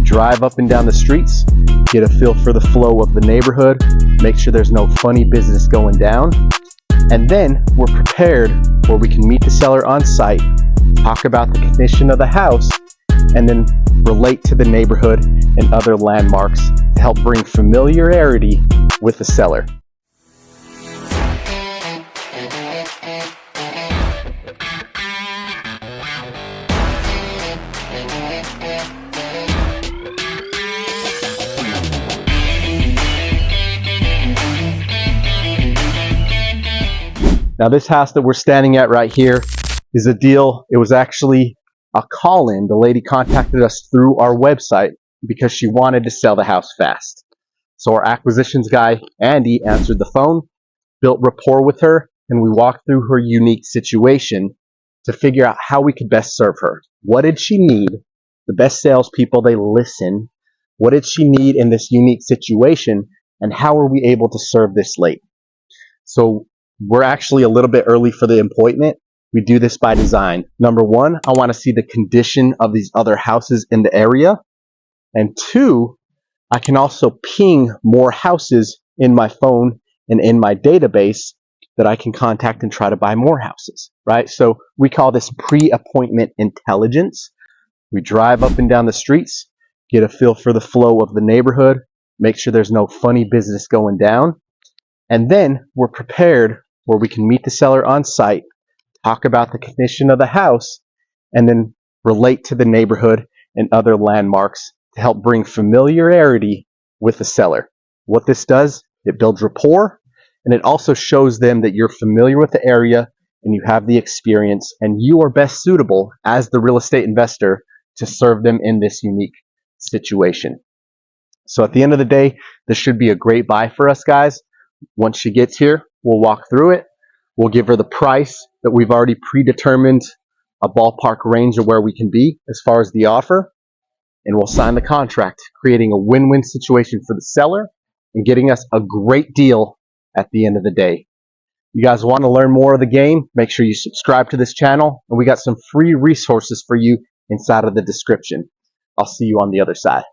drive up and down the streets, get a feel for the flow of the neighborhood, make sure there's no funny business going down, and then we're prepared where we can meet the seller on site, talk about the condition of the house, and then relate to the neighborhood and other landmarks to help bring familiarity with the seller. Now this house that we're standing at right here is a deal. It was actually a call-in. The lady contacted us through our website because she wanted to sell the house fast. So our acquisitions guy, Andy, answered the phone, built rapport with her, and we walked through her unique situation to figure out how we could best serve her. What did she need? The best salespeople, they listen. What did she need in this unique situation, and how are we able to serve this lady? So we're actually a little bit early for the appointment. We do this by design. Number one, I want to see the condition of these other houses in the area. And two, I can also ping more houses in my phone and in my database that I can contact and try to buy more houses, right? So we call this pre-appointment intelligence. We drive up and down the streets, get a feel for the flow of the neighborhood, make sure there's no funny business going down, and then we're prepared where we can meet the seller on site, talk about the condition of the house, and then relate to the neighborhood and other landmarks to help bring familiarity with the seller. What this does, it builds rapport, and it also shows them that you're familiar with the area and you have the experience and you are best suitable as the real estate investor to serve them in this unique situation. So at the end of the day, this should be a great buy for us, guys. Once she gets here, we'll walk through it. We'll give her the price that we've already predetermined, a ballpark range of where we can be as far as the offer, and we'll sign the contract, creating a win-win situation for the seller and getting us a great deal at the end of the day. You guys want to learn more of the game? Make sure you subscribe to this channel, and we got some free resources for you inside of the description. I'll see you on the other side.